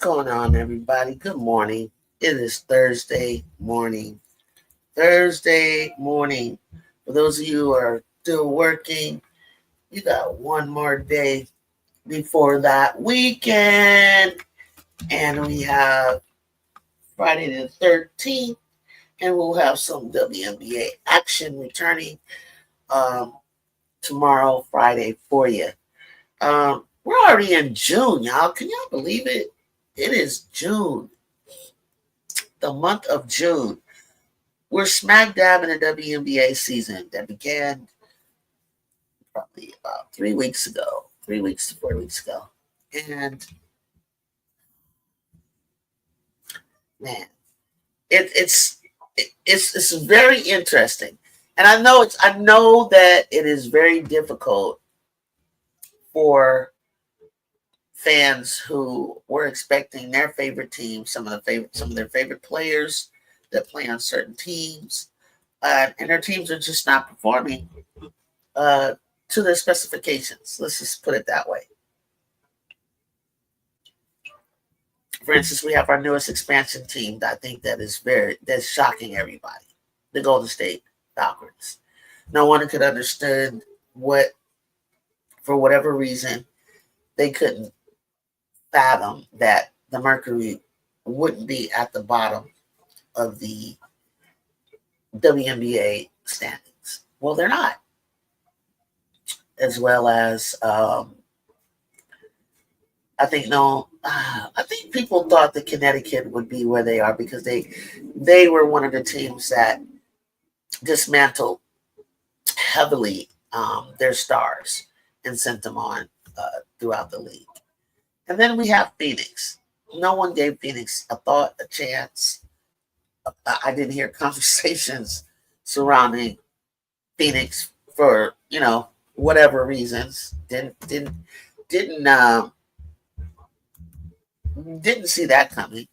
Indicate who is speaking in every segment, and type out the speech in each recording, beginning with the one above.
Speaker 1: going on, everybody? Good morning. It is Thursday morning. Thursday morning. For those of you who are still working, you got one more day before that weekend. And we have Friday the 13th, and we'll have some WNBA action returning tomorrow, Friday, for you. We're already in June, y'all. Can y'all believe it? It is June, the month of June. We're smack dab in the WNBA season that began probably about 3 weeks ago, 3 weeks to 4 weeks ago. And man, it's very interesting. And I know that it is very difficult for fans who were expecting their favorite team, some of their favorite players that play on certain teams, and their teams are just not performing to their specifications. Let's just put it that way. For instance, we have our newest expansion team. I think that's shocking everybody. The Golden State Beuckers. No one could understand for whatever reason, they couldn't fathom that the Mercury wouldn't be at the bottom of the WNBA standings. Well, they're not. As well as I think people thought that Connecticut would be where they are because they were one of the teams that dismantled heavily their stars and sent them on throughout the league. And then we have Phoenix. No one gave Phoenix a thought, a chance. I didn't hear conversations surrounding Phoenix for, whatever reasons. Didn't see that coming.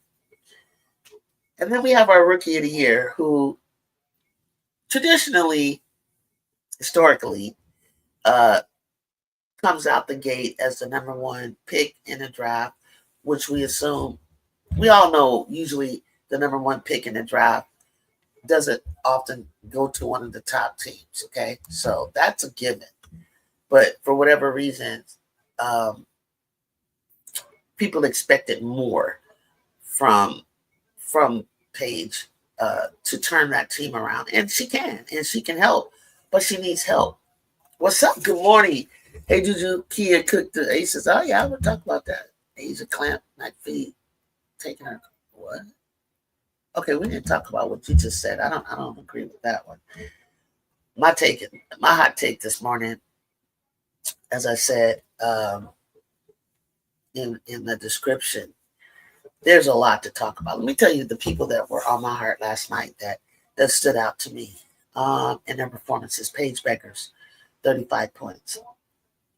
Speaker 1: And then we have our rookie of the year, who historically, comes out the gate as the number one pick in the draft, which we all know usually the number one pick in the draft doesn't often go to one of the top teams, okay? So that's a given. But for whatever reasons, people expected more from Paige to turn that team around. And she can help, but she needs help. What's up? Good morning. Hey, Juju, Kia cooked the aces. Oh, yeah, we'll talk about that. Asia clamp, night feed, taking her. What? Okay, we didn't talk about what you just said. I don't agree with that one. My hot take this morning, as I said in the description, there's a lot to talk about. Let me tell you the people that were on my heart last night that stood out to me in their performances. Paige Beuckers, 35 points.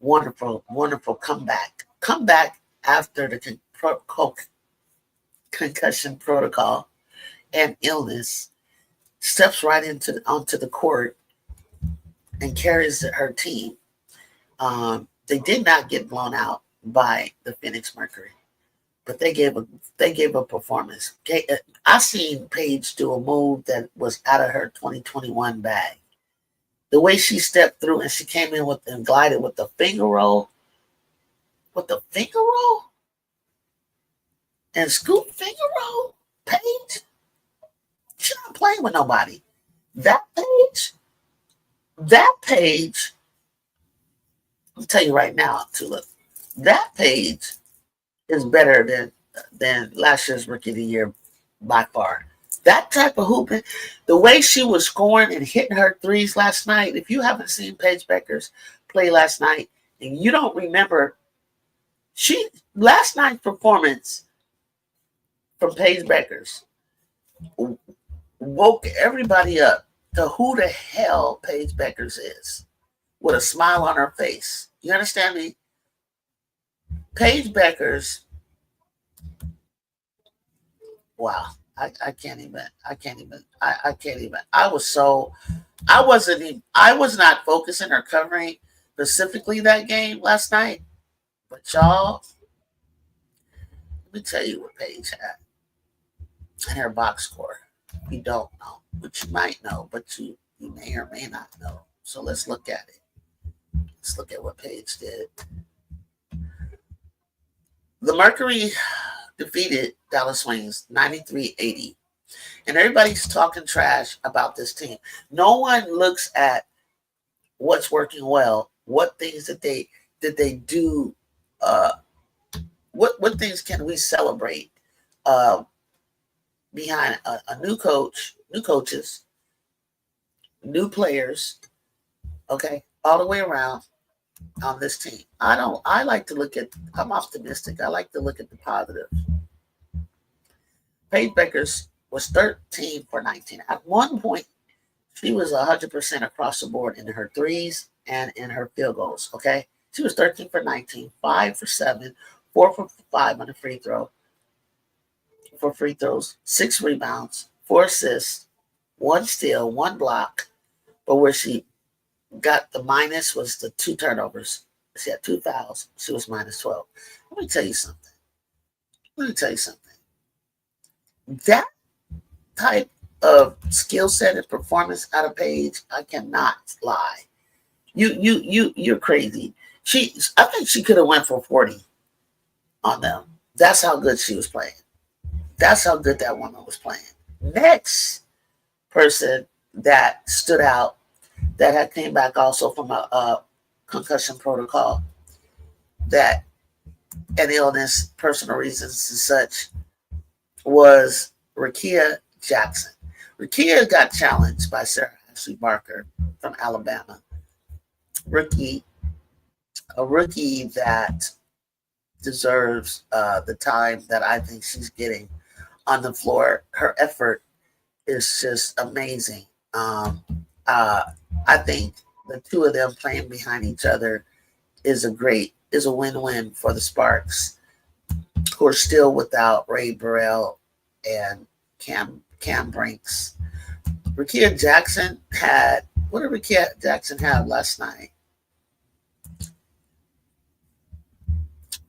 Speaker 1: Wonderful, wonderful comeback. Comeback after the concussion protocol and illness. Steps right onto the court and carries her team. They did not get blown out by the Phoenix Mercury, but they gave a performance. I seen Paige do a move that was out of her 2021 bag. The way she stepped through and she came in and glided with the finger roll. And scoop finger roll. Paige. She's not playing with nobody. That Paige, I'll tell you right now, Tulip, that Paige is better than last year's Rookie of the Year by far. That type of hooping, the way she was scoring and hitting her threes last night, if you haven't seen Paige Beuckers play last night and you don't remember, last night's performance from Paige Beuckers woke everybody up to who the hell Paige Beuckers is with a smile on her face. You understand me? Paige Beuckers, wow. I can't even. I was not focusing or covering specifically that game last night, but y'all, Let me tell you what Paige had in her box score. You don't know, but you might know, but you may or may not know. So let's look at it. Let's look at what Paige did. The Mercury defeated Dallas Wings 93-80. And everybody's talking trash about this team. No one looks at what's working well, what things that they do, what things can we celebrate behind a new coach, new coaches, new players, okay, all the way around on this team. I like to look at, I'm optimistic. I like to look at the positive. Paige Beuckers was 13 for 19. At one point, she was 100% across the board in her threes and in her field goals, okay? She was 13 for 19, 5 for 7, 4 for 5 on the free throws, 6 rebounds, 4 assists, 1 steal, 1 block. But where she got the minus was the 2 turnovers. She had 2 fouls. She was minus 12. Let me tell you something. That type of skill set and performance out of Paige, I cannot lie. You're crazy. I think she could have went for 40 on them. That's how good she was playing. That's how good that woman was playing. Next person that stood out, that had came back also from a concussion protocol, that an illness, personal reasons and such, was Rikea Jackson. Rikea got challenged by Sarah Ashley Barker from Alabama. A rookie that deserves the time that I think she's getting on the floor. Her effort is just amazing. I think the two of them playing behind each other is a win-win for the Sparks, who are still without Ray Burrell and Cam Brinks. Rikea Jackson had, what did Rikea Jackson have last night?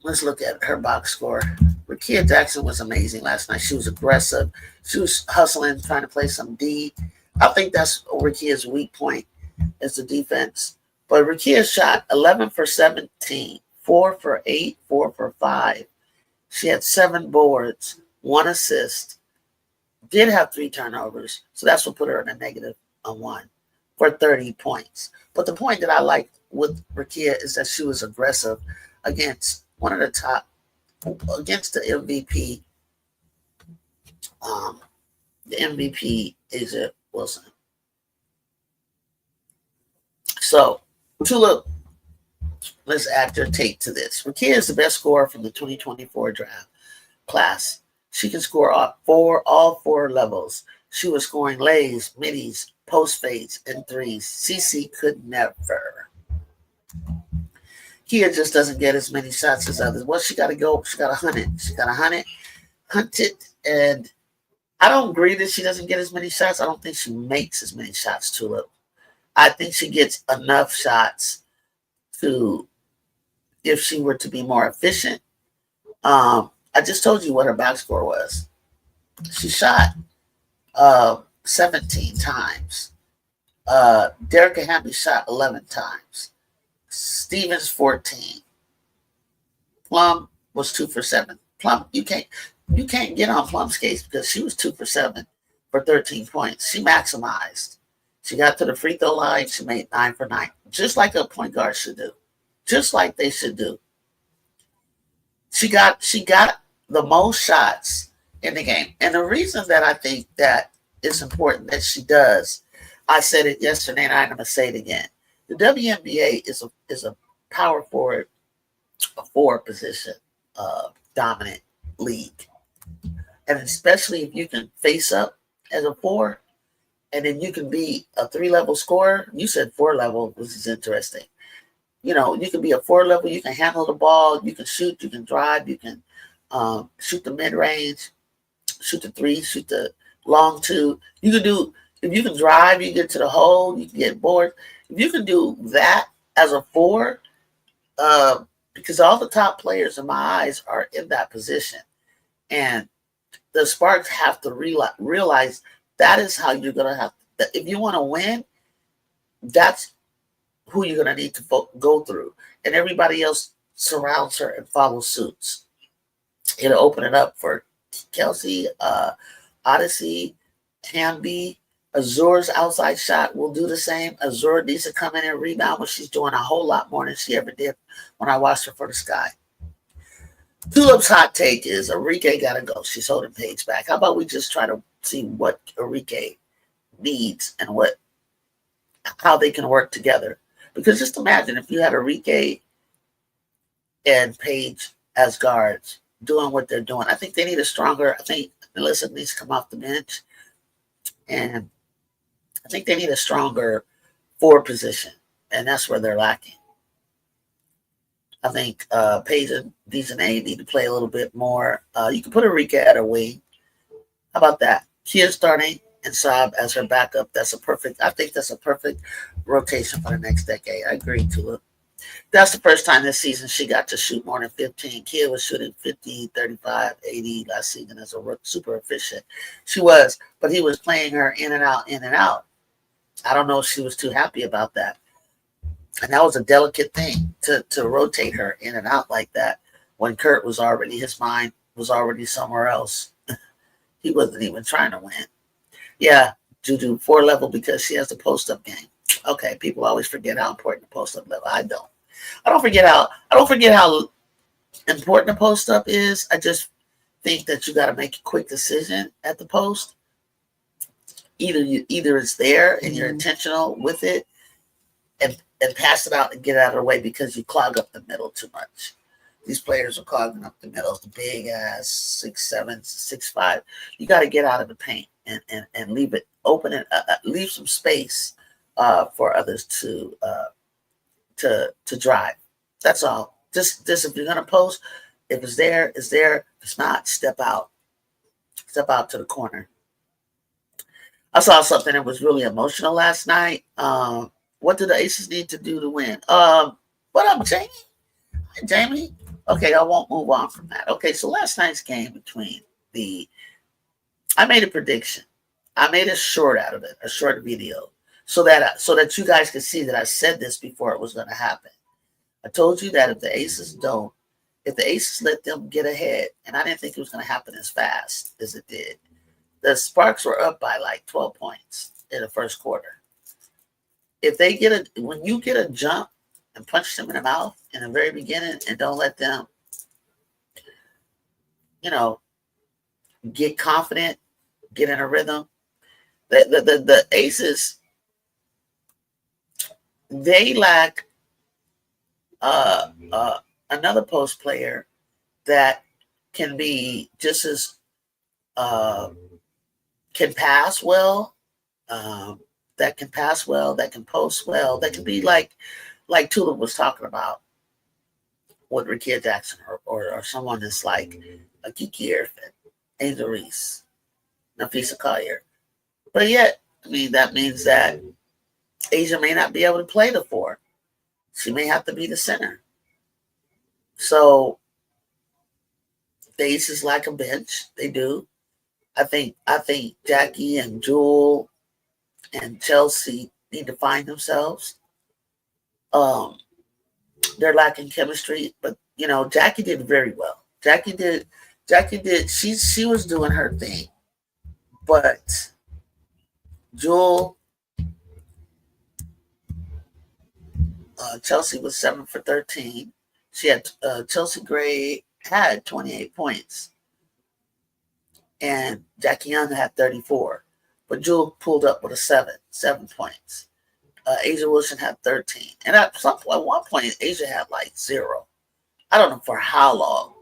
Speaker 1: Let's look at her box score. Rikea Jackson was amazing last night. She was aggressive. She was hustling, trying to play some D. I think that's Rikea's weak point, is the defense. But Rikea shot 11 for 17, 4 for 8, 4 for 5. She had 7 boards, 1 assist, did have 3 turnovers. So that's what put her in a negative 1 for 30 points. But the point that I liked with Rikea is that she was aggressive against one of the top, against the MVP. The MVP is Wilson. So, Tulip, let's add your take to this. Rikea is the best scorer from the 2024 draft class. She can score all 4 levels. She was scoring lays, middies, post fades, and threes. CC could never. Kia just doesn't get as many shots as others. Well, she got to go. She got to hunt it. She got to hunt it. And I don't agree that she doesn't get as many shots. I don't think she makes as many shots, Tulip. I think she gets enough shots to, if she were to be more efficient. I just told you what her box score was. She shot 17 times. Derrica Hamby shot 11 times. Stevens 14. Plum was 2 for 7. Plum, you can't get on Plum's case because she was 2 for 7 for 13 points. She maximized. She got to the free throw line. She made 9 for 9, just like a point guard should do, just like they should do. She got the most shots in the game, and the reason that I think that it's important that she does, I said it yesterday, and I'm going to say it again. The WNBA is a power forward, a 4 position dominant league, and especially if you can face up as a 4, and then you can be a 3-level scorer. You said 4-level, which is interesting. You know, you can be a 4-level. You can handle the ball. You can shoot. You can drive. You can shoot the mid range, shoot the 3, shoot the long 2. You can do. If you can drive, you get to the hole. You can get bored. If you can do that as a 4, because all the top players in my eyes are in that position. And the Sparks have to realize that is how you're going to have to, if you want to win, that's who you're going to need to go through. And everybody else surrounds her and follows suits. It'll open it up for Kelsey, Odyssey, Hamby. Azur's outside shot will do the same. Azur needs to come in and rebound, but she's doing a whole lot more than she ever did when I watched her for the Sky. Tulip's hot take is Rikea got to go. She's holding Paige back. How about we just try to see what Rikea needs and how they can work together? Because just imagine if you had Rikea and Paige as guards doing what they're doing. I think they need a stronger. I think Melissa needs to come off the bench, and I think they need a stronger forward position, and that's where they're lacking. I think Paige and Dijonai need to play a little bit more. You can put Rikea at her wing. How about that? Kia starting and Saab as her backup. I think that's a perfect rotation for the next decade. I agree, Tulip. That's the first time this season she got to shoot more than 15. Kia was shooting 50, 35, 80 last season as a super efficient. She was, but he was playing her in and out, in and out. I don't know if she was too happy about that. And that was a delicate thing to rotate her in and out like that when Kurt was already, his mind was already somewhere else. He wasn't even trying to win. Yeah, Juju, 4 level because she has the post-up game. Okay, people always forget how important the post-up level. I don't forget how important the post-up is. I just think that you got to make a quick decision at the post. Either it's there and you're intentional with it and pass it out and get out of the way because you clog up the middle too much. These players are clogging up the middle. The big ass 6'7", 6'5". You got to get out of the paint and leave it open and leave some space for others to drive. That's all. Just if you're gonna post, if it's there, it's there. If it's not, step out. Step out to the corner. I saw something that was really emotional last night. What do the Aces need to do to win? What up, Jamie? Hi, Jamie. Okay, I won't move on from that. Okay, so last night's game I made a prediction. I made a short out of it, a short video, so that you guys could see that I said this before it was going to happen. I told you that if the Aces let them get ahead, and I didn't think it was going to happen as fast as it did. The Sparks were up by like 12 points in the first quarter. If they when you get a jump and punch them in the mouth in the very beginning and don't let them, get confident, get in a rhythm, the Aces, they lack another post player that can be just as can pass well, that can post well, that can be like Tulip was talking about with Rikea Jackson or someone that's like a Kiki Airfin, Angel Reese, Nafisa Collier. But yet, that means that Asia may not be able to play the 4. She may have to be the center. So the Aces lack a bench. They do. I think Jackie and Jewel and Chelsea need to find themselves. They're lacking chemistry, but Jackie did very well. Jackie did. She was doing her thing, but Jewel, Chelsea was 7 for 13. She had Chelsea Gray had 28 points, and Jackie Young had 34. But Jewel pulled up with a 7 points. Asia Wilson had 13, and at one point, Asia had like 0. I don't know for how long.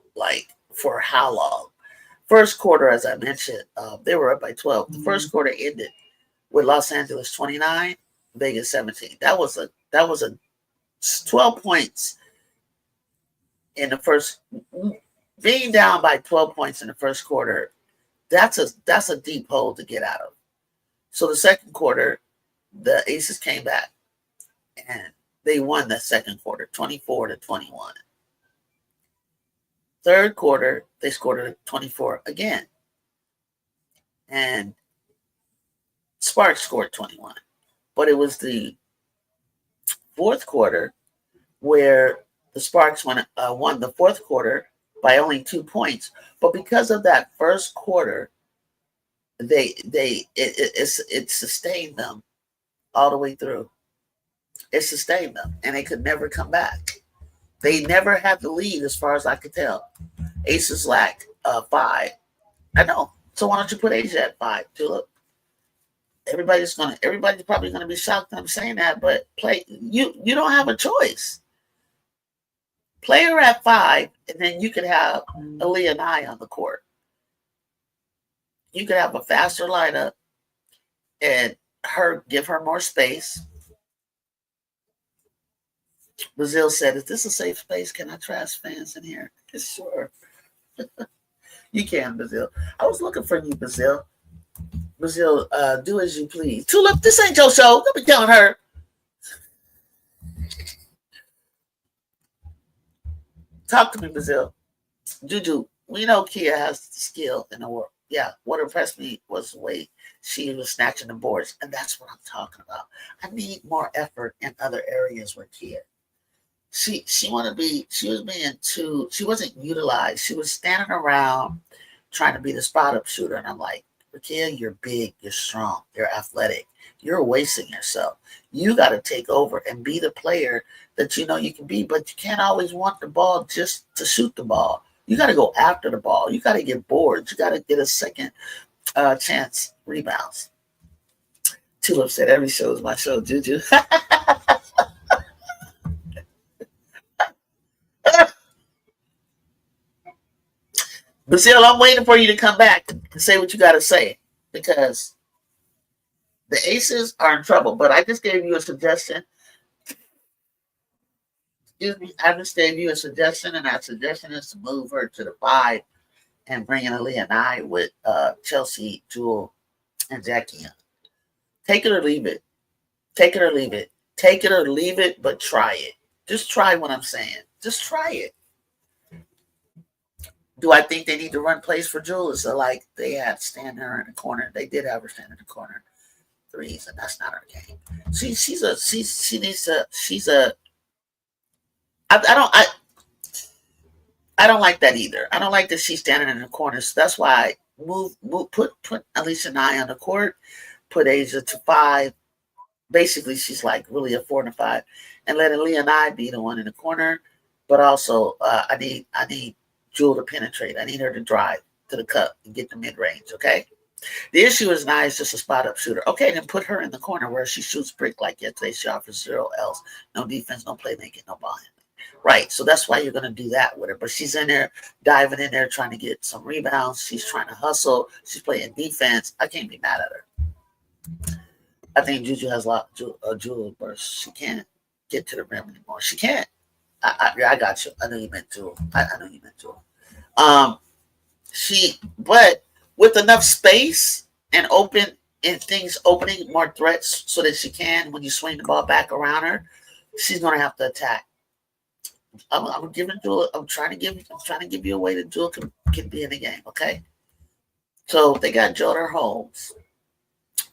Speaker 1: First quarter, as I mentioned, they were up by 12. The first quarter ended with Los Angeles 29, Vegas 17. That was a 12 points in the first. Being down by 12 points in the first quarter, that's a deep hole to get out of. So the second quarter, the Aces came back and they won the second quarter, 24-21. Third quarter, they scored a 24 again. And Sparks scored 21. But it was the fourth quarter where the Sparks won the fourth quarter by only 2 points. But because of that first quarter, it sustained them all the way through. It sustained them, and they could never come back. They never had the lead, as far as I could tell. Aces lack 5. I know. So why don't you put Asia at 5, Tulip? Everybody's probably gonna be shocked that I'm saying that, but you don't have a choice. Play her at 5, and then you could have Aaliyah and I on the court. You could have a faster lineup and give her more space. Brazil said, "Is this a safe space? Can I trash fans in here?" Sure. You can, Brazil. I was looking for you, Brazil. Brazil, do as you please. Tulip, this ain't your show. Don't be telling her. Talk to me, Brazil. Juju, we know Kia has the skill in the world. Yeah, what impressed me was the way she was snatching the boards, and that's what I'm talking about. I need more effort in other areas with Kia. She wasn't utilized. She was standing around trying to be the spot up shooter, and I'm like, Rikea, you're big, you're strong, you're athletic, you're wasting yourself. You got to take over and be the player that you know you can be, but you can't always want the ball just to shoot the ball. You got to go after the ball. You got to get boards. You got to get a second chance rebounds. Tulip said every show is my show, Juju. Brazil, I'm waiting for you to come back and say what you got to say, because the Aces are in trouble. But I just gave you a suggestion. Excuse me. I just gave you a suggestion, and that suggestion is to move her to the 5 and bring in Aaliyah and I with Chelsea, Jewel, and Jackie. Take it or leave it. Take it or leave it. Take it or leave it, but try it. Just try what I'm saying. Just try it. Do I think they need to run plays for Jewel? So like they had stand her in the corner. They did have her stand in the corner threes, and that's not her game. I don't like that either. I don't like that she's standing in the corner. So that's why put Alicia and I on the court, put Asia to 5. Basically, she's like really a 4 and a 5, and let Aaliyah and I be the one in the corner. But also, I need Jewel to penetrate. I need her to drive to the cup and get the mid range. Okay. The issue is Nia is just a spot up shooter. Okay, then put her in the corner where she shoots brick like yesterday. She offers 0 else. No defense, no playmaking, no ball handling. Right. So that's why you're going to do that with her. But she's in there, diving in there, trying to get some rebounds. She's trying to hustle. She's playing defense. I can't be mad at her. I think Juju has a lot of Jewel burst. She can't get to the rim anymore. She can't. I got you. I know you meant Jewel. I know you meant Jewel. But with enough space and things opening more threats so that she can, when you swing the ball back around her, she's going to have to attack. I'm giving Jewel. I'm trying to give you a way that Jewel can be in the game. Okay. So they got Jonah Holmes.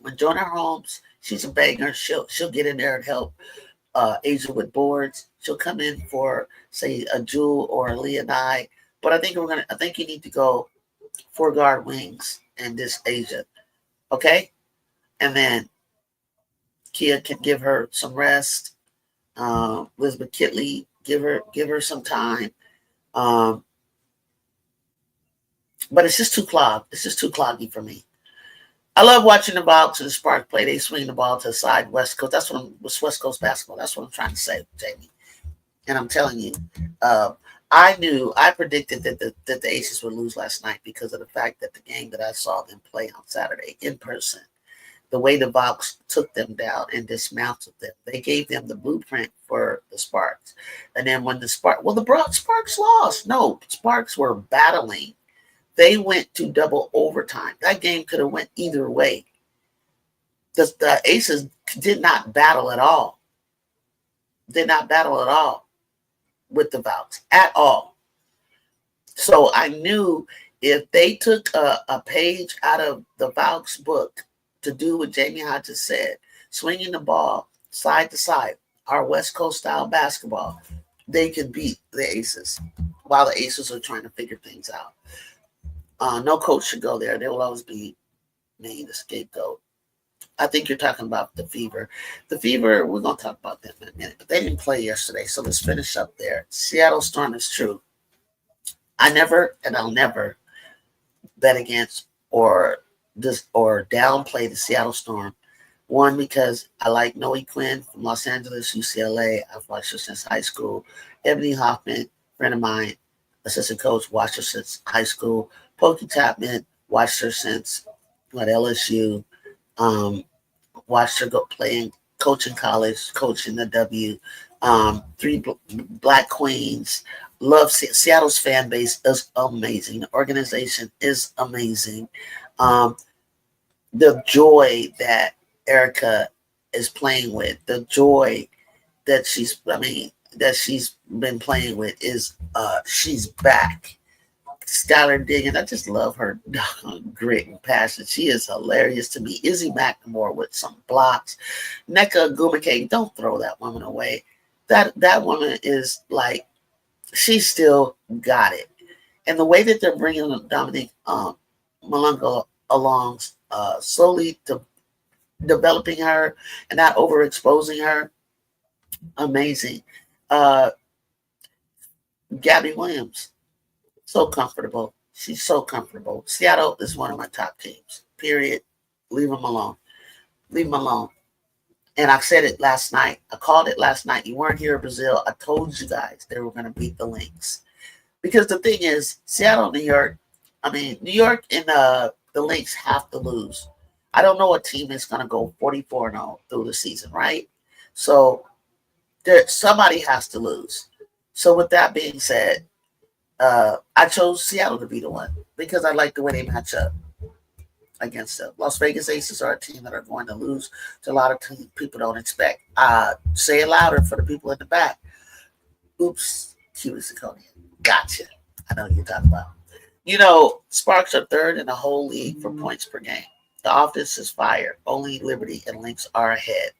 Speaker 1: When Jonah Holmes, she's a banger. She'll get in there and help Asia with boards. She'll come in for, say, a Jewel or a Aaliyah and I. But I think you need to go 4 guard wings and this Asia. Okay? And then Kia can give her some rest. Elizabeth Kitley, give her some time. But it's just too clogged. It's just too cloggy for me. I love watching the Beuckers and the Spark play. They swing the ball to the side, West Coast. That's West Coast basketball. That's what I'm trying to say, Jamie. And I'm telling you, I predicted that the Aces would lose last night because of the fact that the game that I saw them play on Saturday in person, the way the Beuckers took them down and dismantled them, they gave them the blueprint for the Sparks. And then when the Sparks lost. No, Sparks were battling. They went to double overtime. That game could have went either way. The Aces did not battle at all. Did not battle at all with the Beuckers. At all. So I knew if they took a page out of the Beuckers book to do what Jamie Hodges said, swinging the ball side to side, our West Coast style basketball, they could beat the Aces while the Aces are trying to figure things out. No coach should go there. They will always be made a scapegoat. I think you're talking about the Fever. The Fever, we're going to talk about them in a minute, but they didn't play yesterday, so let's finish up there. Seattle Storm is true. I never, and I'll never bet against or downplay the Seattle Storm. One, because I like Noe Quinn from Los Angeles, UCLA. I've watched her since high school. Ebony Hoffman, friend of mine, assistant coach, watched her since high school. Pokey Chapman, watched her since LSU. Watched her go playing, coaching college, coaching the W. Three Black Queens. Love Seattle's fan base is amazing. The organization is amazing. The joy that Erica is playing with, the joy that she's been playing with is she's back. Skylar Diggins, I just love her grit and passion. She is hilarious to me. Izzy McNamore with some blocks. Nneka Ogwumike, don't throw that woman away. That woman is like, she still got it. And the way that they're bringing Dominique Malunga along, slowly developing her and not overexposing her, amazing. Gabby Williams, so comfortable. She's so comfortable. Seattle is one of my top teams, period. Leave them alone. Leave them alone. And I said it last night. I called it last night. You weren't here in Brazil. I told you guys they were going to beat the Lynx. Because the thing is, Seattle, New York and the Lynx have to lose. I don't know what team is going to go 44-0 through the season, right? So somebody has to lose. So with that being said, I chose Seattle to be the one because I like the way they match up against them. Las Vegas Aces are a team that are going to lose to a lot of teams people don't expect. Say it louder for the people in the back. Oops, Cuba Zirconia. Gotcha. I know what you're talking about. Sparks are third in the whole league for points per game. The offense is fire. Only Liberty and Lynx are ahead.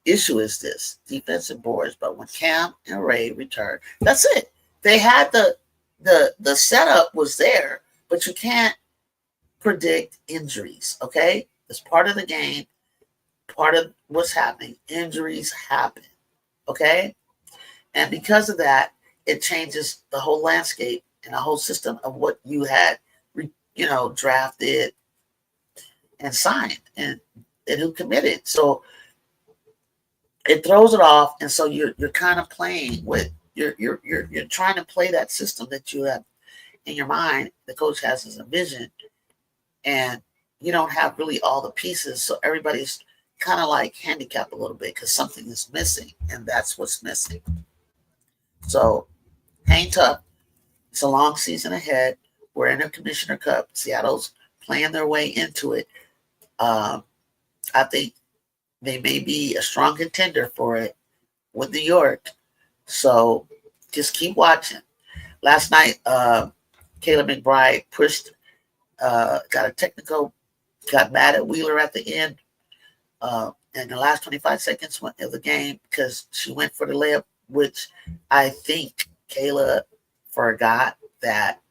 Speaker 1: Issue is this: defensive boards. But when Cam and Ray return, that's it. They had the setup was there, but you can't predict injuries. Okay, it's part of the game, part of what's happening. Injuries happen. Okay, and because of that, it changes the whole landscape and the whole system of what you had, drafted and signed and who committed. So it throws it off, and so you're kind of playing with you're trying to play that system that you have in your mind. The coach has as a vision, and you don't have really all the pieces, so everybody's kind of like handicapped a little bit because something is missing, and that's what's missing. So hang tough. It's a long season ahead. We're in a Commissioner Cup. Seattle's playing their way into it. I think they may be a strong contender for it with New York. So just keep watching. Last night, Kayla McBride pushed, got a technical, got mad at Wheeler at the end in the last 25 seconds of the game because she went for the layup, which I think Kayla forgot that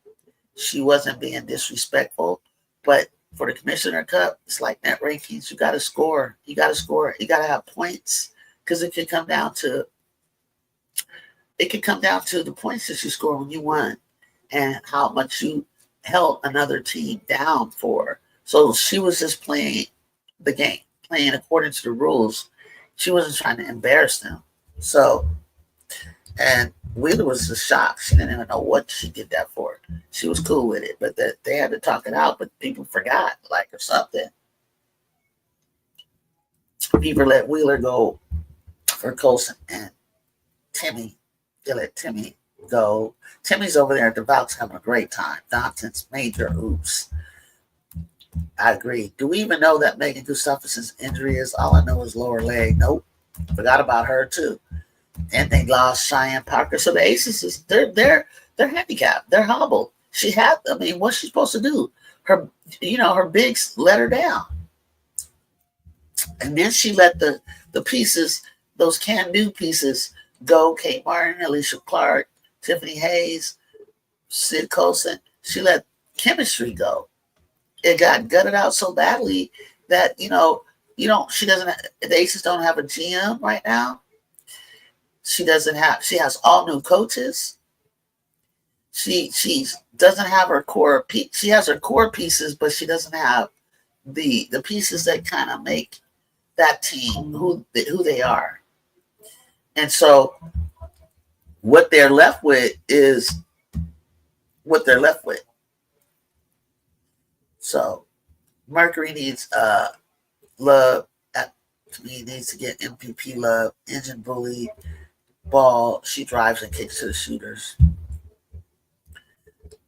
Speaker 1: she wasn't being disrespectful. But for the Commissioner Cup, it's like net rankings. You got to score. You got to score. You got to have points because it can come down to the points that you score when you won and how much you held another team down for. So she was just playing the game, playing according to the rules. She wasn't trying to embarrass them. So, and Wheeler was just shocked. She didn't even know what she did that for. She was cool with it, but they had to talk it out, but people forgot, or something. People let Wheeler go for Colson and Timmy. They let Timmy go. Timmy's over there at the Beuckers having a great time. Nonsense, major oops. I agree. Do we even know that Megan Gustafson's injury is? All I know is lower leg. Nope. Forgot about her too. And they lost Cheyenne Parker. So the Aces they're They're handicapped. They're hobbled. I mean, what's she supposed to do? Her bigs let her down. And then she let the pieces, those can-do pieces, go. Kate Martin, Alicia Clark, Tiffany Hayes, Sid Colson. She let chemistry go. It got gutted out so badly that she doesn't. The Aces don't have a GM right now. She has all new coaches. She doesn't have her core. She has her core pieces, but she doesn't have the pieces that kind of make that team who they are. And so what they're left with is what they're left with. So Mercury needs love. To me, needs to get MVP love. Engine bully, ball. She drives and kicks to the shooters.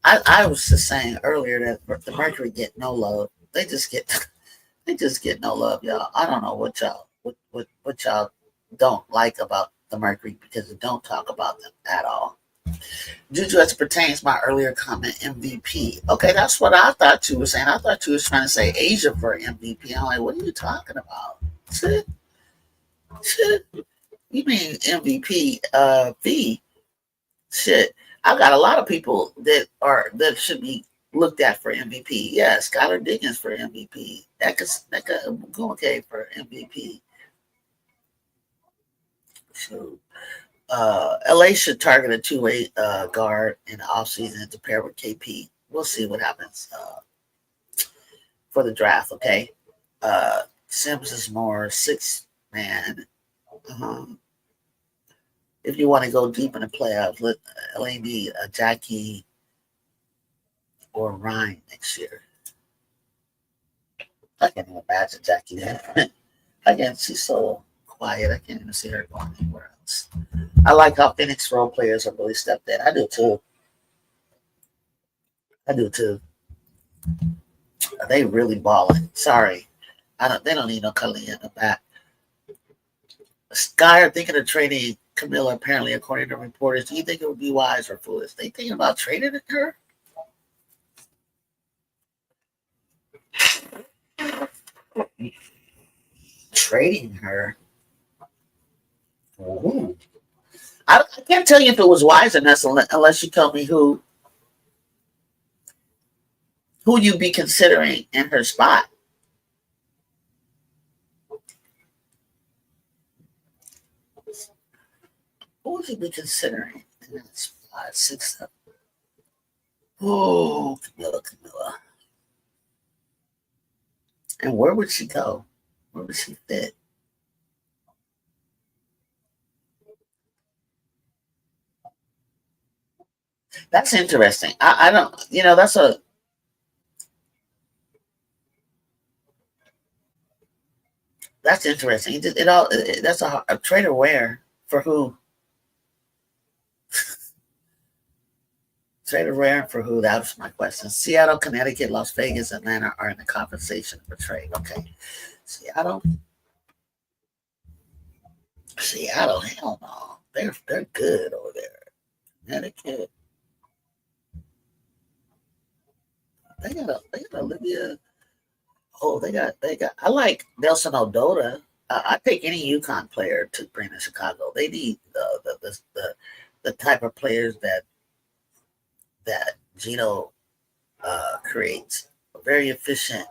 Speaker 1: I was just saying earlier that the Mercury get no love. They just get no love, y'all. I don't know what y'all don't like about the Mercury because they don't talk about them at all. Juju, as it pertains my earlier comment, MVP. Okay, that's what I thought you were saying. I thought you was trying to say Asia for MVP. I'm like, what are you talking about? Shit. You mean MVP? V? Shit. I got a lot of people that should be looked at for MVP. Yeah, Skylar Diggins for MVP. That could go okay for MVP. So, LA should target a two-way guard in the offseason to pair with KP. We'll see what happens for the draft, okay? Sims is more six-man. If you want to go deep in the playoffs, let LA need a Jackie or Ryan next year. I can't even imagine Jackie there. Again, she's so quiet. I can't even see her going anywhere else. I like how Phoenix role players have really stepped in. I do too. They really balling. Sorry. They don't need no Cully in the back. Sky are thinking of trading Camilla, apparently, according to reporters. Do you think it would be wise or foolish? They thinking about trading her? Trading her? Ooh. I can't tell you if it was wise unless you tell me who you'd be considering in her spot. Who would you be considering in that spot? 6-7. Oh, Camilla. And where would she go? Where would she fit? That's interesting. I don't, that's interesting. That's a trader where for who? Trader where for who? That's my question. Seattle, Connecticut, Las Vegas, Atlanta are in the conversation for trade. Okay. Seattle, hell no. They're good over there. Connecticut. They got Olivia. Oh, they got. I like Nelson Odota. I take any UConn player to bring to Chicago. They need the type of players that Gino creates. Very efficient,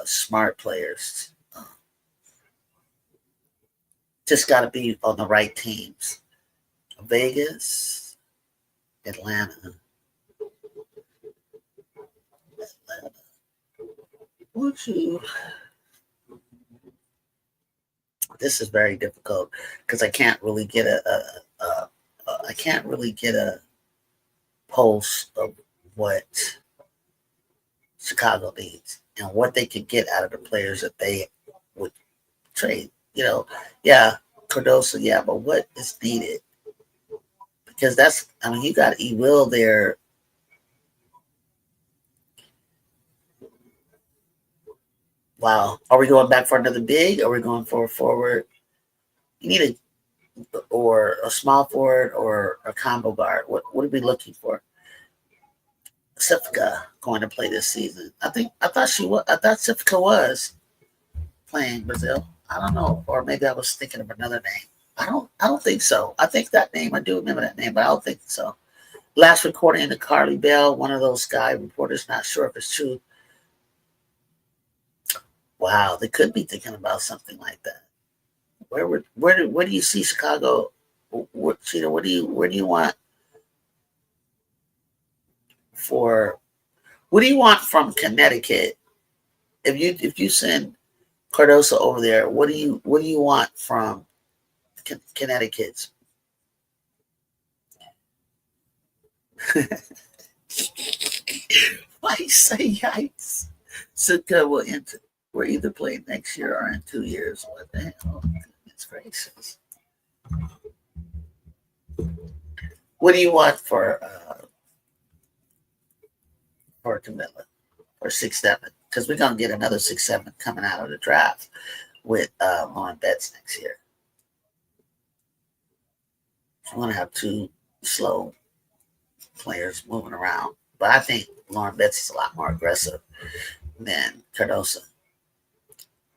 Speaker 1: smart players. Just got to be on the right teams. Vegas, Atlanta. Would you? This is very difficult because I can't really get a pulse of what Chicago needs and what they could get out of the players that they would trade. Yeah, Cardoso, yeah, but what is needed? Because you got E. Will there. Wow. Are we going back for another big? Or are we going for a forward? You need or a small forward or a combo guard? What are we looking for? Sifka going to play this season. I thought Sifka was playing Brazil. I don't know, or maybe I was thinking of another name. I don't think so. I think that name. I do remember that name, but I don't think so. Last recording to Carly Bell, one of those Sky reporters, not sure if it's true. Wow, they could be thinking about something like that. Where do you see Chicago? Where do you want for? What do you want from Connecticut? If you send Cardoso over there, what do you want from Connecticut's? Why you say yikes? Sitka will enter. We're either playing next year or in 2 years. What the hell? Goodness gracious. What do you want for Camilla? Or 6'7"? Because we're gonna get another 6'7" coming out of the draft with Lauren Betts next year. I'm gonna have two slow players moving around, but I think Lauren Betts is a lot more aggressive than Cardoso.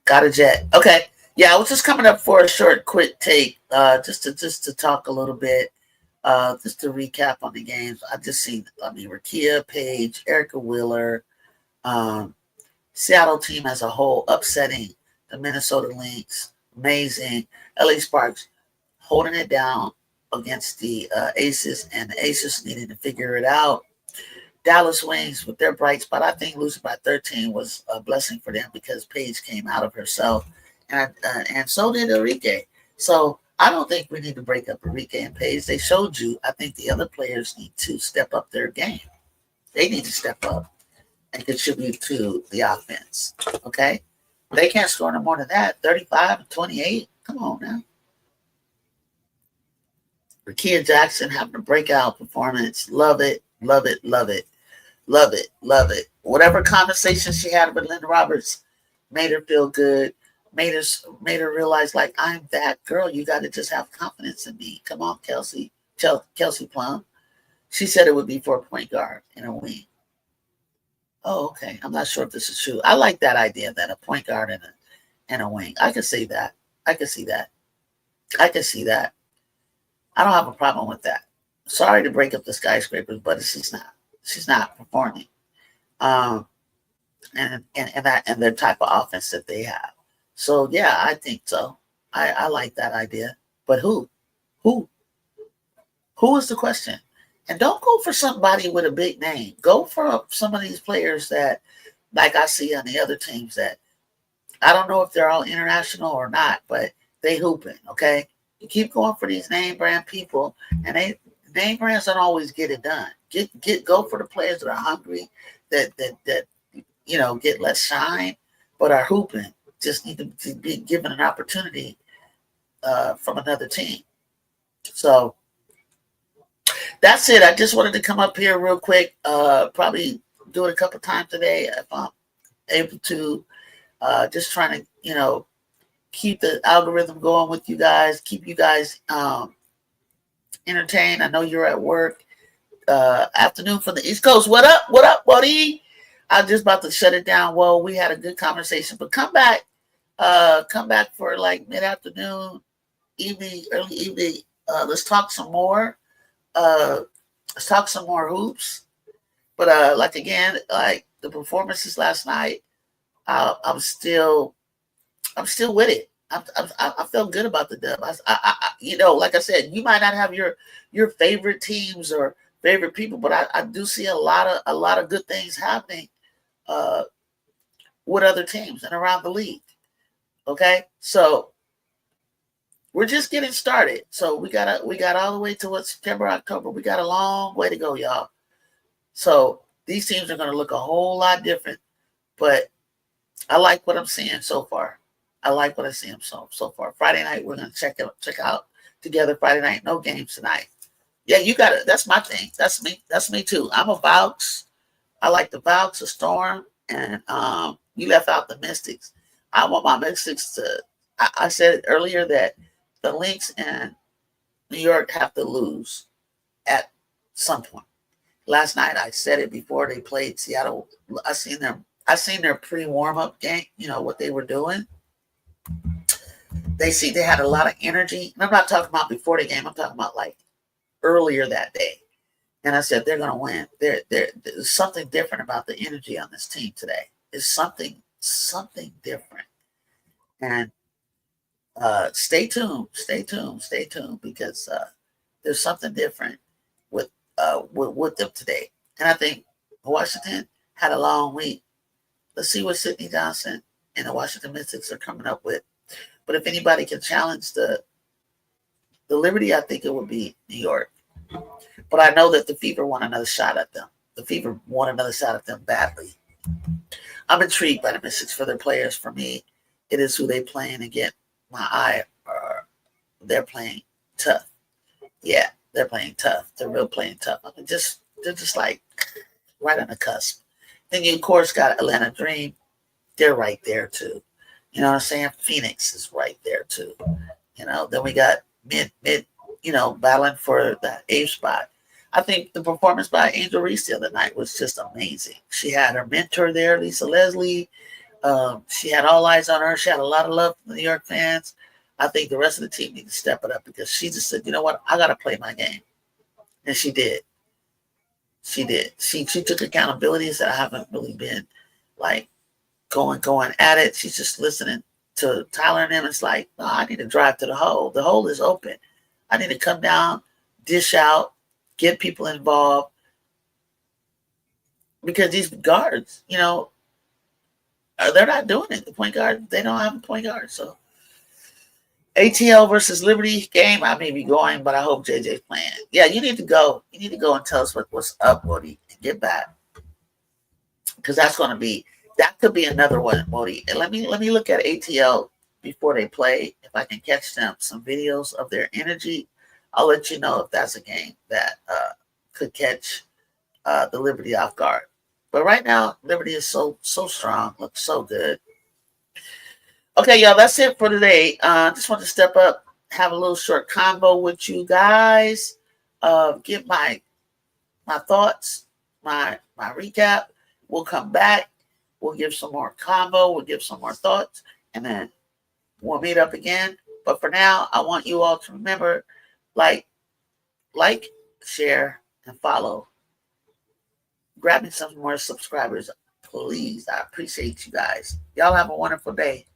Speaker 1: Got a jet. Okay. Yeah, I was just coming up for a short, quick take, just to talk a little bit, just to recap on the games. Rikea, Paige, Erica Wheeler, Seattle team as a whole upsetting the Minnesota Lynx. Amazing. LA Sparks holding it down against the Aces, and the Aces needed to figure it out. Dallas Wings with their bright spot. I think losing by 13 was a blessing for them because Paige came out of herself, and so did Rikea. So I don't think we need to break up Rikea and Paige. They showed you. I think the other players need to step up their game. They need to step up and contribute to the offense. Okay? They can't score no more than that. 35 and 28. Come on now. Rikea Jackson having a breakout performance. Love it. Love it. Love it. Love it. Love it. Whatever conversation she had with Linda Roberts made her feel good. Made her realize, like, I'm that girl. You got to just have confidence in me. Come on, Kelsey Plum. She said it would be for a point guard in a wing. Oh, okay. I'm not sure if this is true. I like that idea, that a point guard and a wing. I can see that. I can see that. I don't have a problem with that. Sorry to break up the skyscrapers, but she's not performing. And their type of offense that they have. So yeah, I think so. I like that idea. But who? Who is the question? And don't go for somebody with a big name. Go for some of these players that, like I see on the other teams, that I don't know if they're all international or not, but they hooping, okay? You keep going for these name brand people, and name brands don't always get it done. Go for the players that are hungry, that get less shine, but are hooping. Just need to be given an opportunity from another team. So that's it. I just wanted to come up here real quick. Probably do it a couple times today if I'm able to. Just trying to, keep the algorithm going with you guys, keep you guys entertained. I know you're at work. Afternoon from the East Coast. What up, buddy? I was just about to shut it down. Well, we had a good conversation, but come back for like mid-afternoon, early evening. Let's talk some more. Let's talk some more hoops. But like the performances last night, I'm still with it. I feel good about the dub. Like I said, you might not have your favorite teams or favorite people, but I do see a lot of good things happening with other teams and around the league. Okay, so we're just getting started. So we got all the way to September, October. We got a long way to go, y'all. So these teams are going to look a whole lot different, but I like what I'm seeing so far. I like what I see so far. Friday night, we're going to check out together. Friday night, no games tonight. Yeah, you got it. That's my thing. That's me. That's me too. I'm a Beuckers. I like the Beuckers, the Storm, and you left out the Mystics. I want my Mystics to. I said earlier that the Lynx and New York have to lose at some point. Last night I said it before they played Seattle. I seen their pre-warm-up game, what they were doing. They had a lot of energy. And I'm not talking about before the game, I'm talking about like earlier that day. And I said they're gonna win. There's something different about the energy on this team today. It's something different. And stay tuned, because there's something different with them today. And I think Washington had a long week. Let's see what Sydney Johnson and the Washington Mystics are coming up with. But if anybody can challenge the Liberty, I think it would be New York. But I know that the Fever want another shot at them. The Fever want another shot at them badly. I'm intrigued by the Mystics for their players. For me, it is who they playing against. My eye, they're playing tough. Yeah, they're playing tough. They're real playing tough. I mean, they're just like right on the cusp. Then you, of course, got Atlanta Dream. They're right there, too. You know what I'm saying? Phoenix is right there, too. Then we got mid, battling for that 8th spot. I think the performance by Angel Reese the other night was just amazing. She had her mentor there, Lisa Leslie. She had all eyes on her. She had a lot of love from the New York fans. I think the rest of the team need to step it up because she just said, you know what? I got to play my game. And she did. She did. She took accountability and said, I haven't really been like going at it. She's just listening to Tyler and them. It's like, no, I need to drive to the hole. The hole is open. I need to come down, dish out, get people involved. Because these guards, they're not doing it. The point guard, they don't have a point guard. So ATL versus Liberty game, I may be going, but I hope JJ's playing. Yeah, you need to go. You need to go and tell us what's up, Modi, and get back. Because that could be another one, Modi. And let me look at ATL before they play. If I can catch them some videos of their energy, I'll let you know if that's a game that could catch the Liberty off guard. But right now, Liberty is so strong, looks so good. Okay, y'all, that's it for today. Just want to step up, have a little short convo with you guys, give my thoughts, my recap. We'll come back. We'll give some more convo. We'll give some more thoughts, and then we'll meet up again. But for now, I want you all to remember, like, share, and follow. Grab me some more subscribers, please. I appreciate you guys. Y'all have a wonderful day.